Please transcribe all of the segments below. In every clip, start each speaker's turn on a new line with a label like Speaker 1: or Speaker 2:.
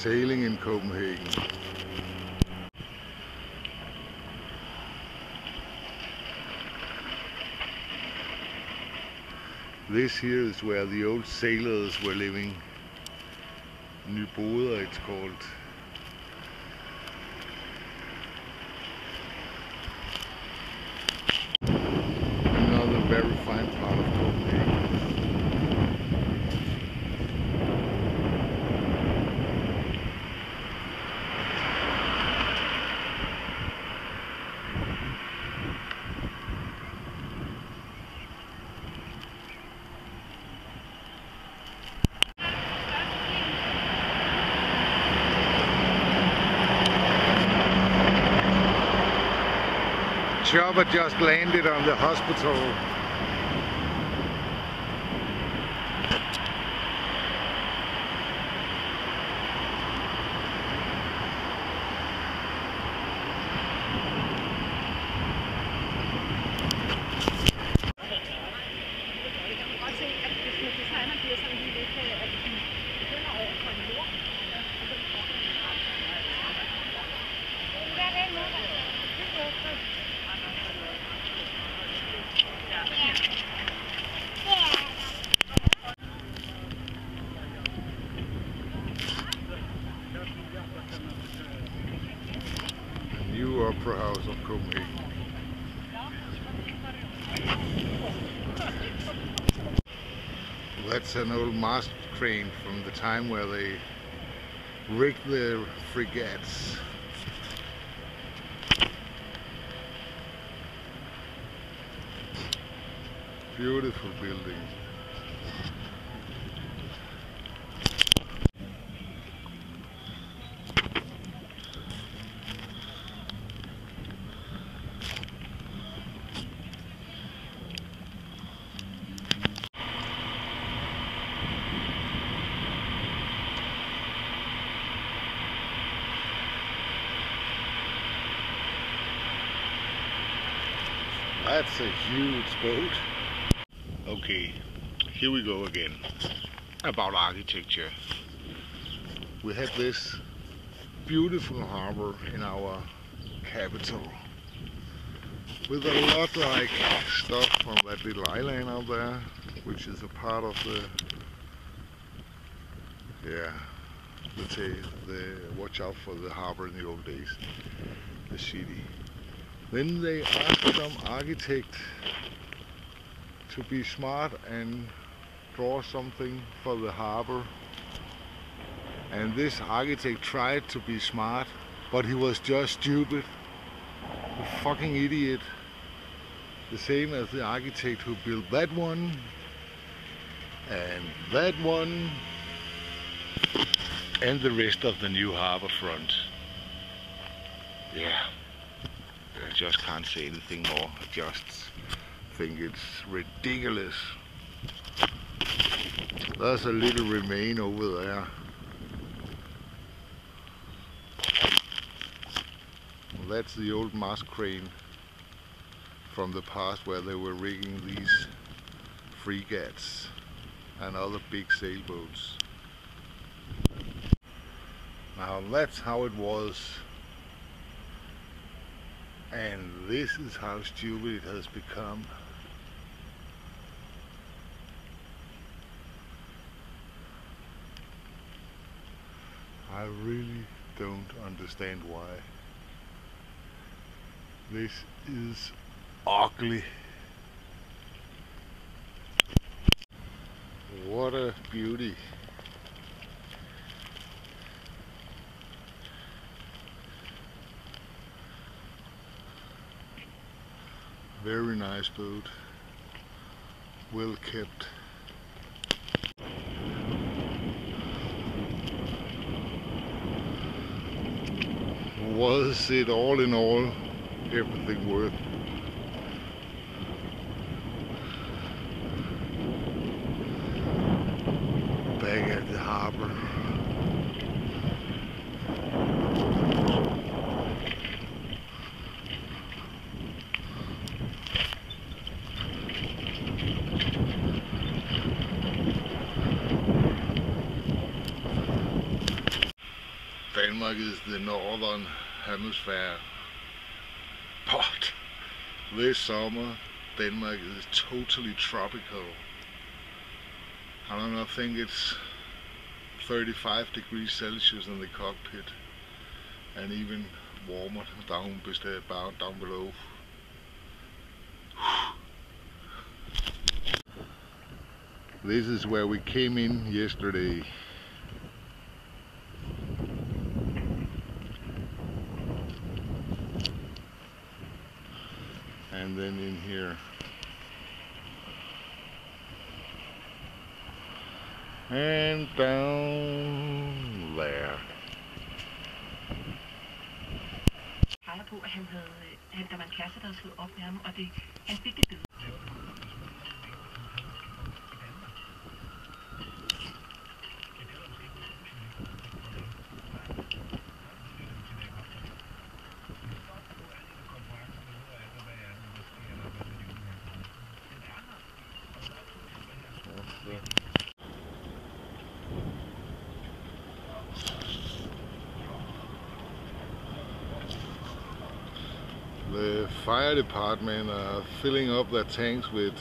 Speaker 1: sailing in Copenhagen. This here is where the old sailors were living. Nyboder it's called. Another very fine part of Copenhagen. Chopper just landed on the hospital. New Opera House of Copenhagen. That's an old mast crane from the time where they rigged the frigates. Beautiful building. That's a huge boat. Okay, here we go again about architecture. We had this beautiful harbor in our capital with a lot like stuff from that little island out there, which is a part of the, let's say, the watch out for the harbor in the old days, the city. Then they asked some architect to be smart and draw something for the harbor. And this architect tried to be smart, but he was just stupid. A fucking idiot. The same as the architect who built that one, and that one, and the rest of the new harbor front. Yeah. I just can't say anything more. I just think it's ridiculous. There's a little remain over there. Well, that's the old mast crane from the past where they were rigging these frigates and other big sailboats. Now that's how it was. And this is how stupid it has become. I really don't understand why. This is ugly. What a beauty. Very nice boat, well kept. Was it all in all everything worth? Back at the harbor. the northern hemisphere. But this summer Denmark is totally tropical. I don't know, I think it's 35 degrees Celsius in the cockpit and even warmer down below. This is where we came in yesterday. And then in here. And down there.
Speaker 2: Peger på, at der var en kæreste, der havde slået op med ham, og han fik det bedre.
Speaker 1: The fire department are filling up their tanks with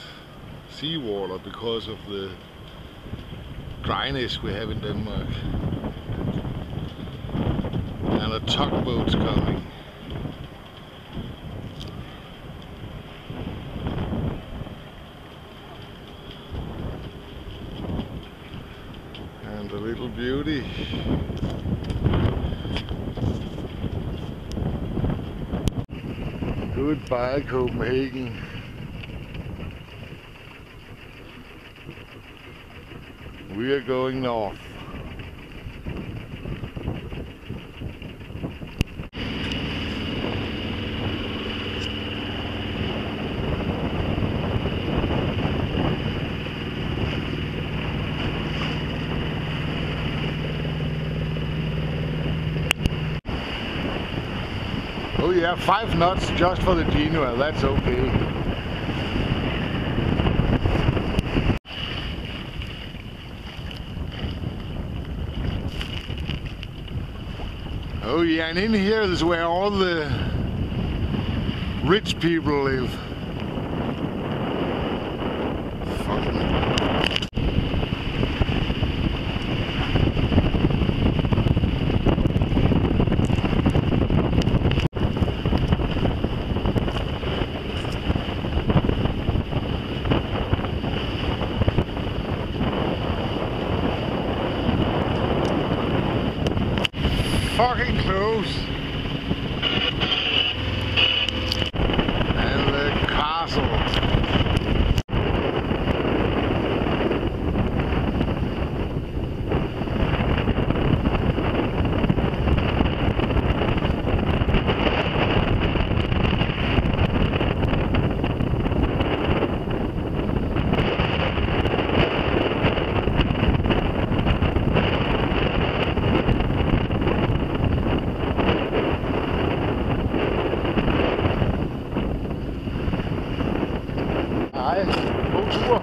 Speaker 1: seawater because of the dryness we have in Denmark. And a tugboat's coming. And the little beauty. Goodbye, Copenhagen. We are going north. Oh yeah, 5 knots just for the Genua, that's okay. Oh yeah, and in here is where all the rich people live. Fucking close. And the castle. Hej, god tur.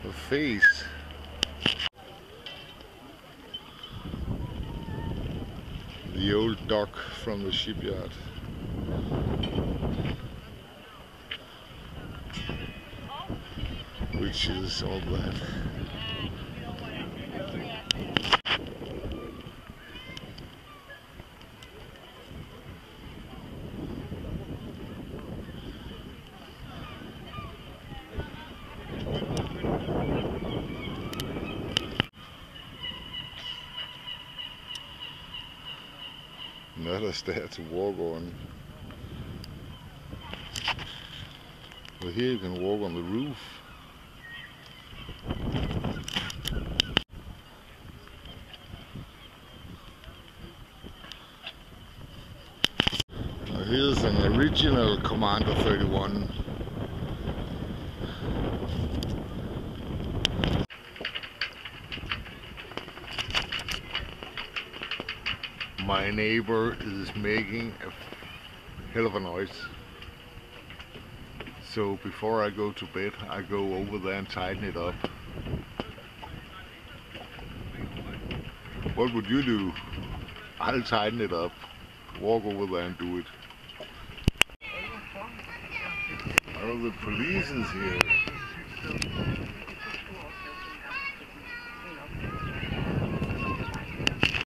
Speaker 1: a face. The old dock from the shipyard. Which is all that. Another stair to walk on. Well, here you can walk on the roof. Now here's an original Commander 31. My neighbor is making a hell of a noise. So before I go to bed, I go over there and tighten it up. What would you do? I'll tighten it up. Walk over there and do it. Oh, the police is here.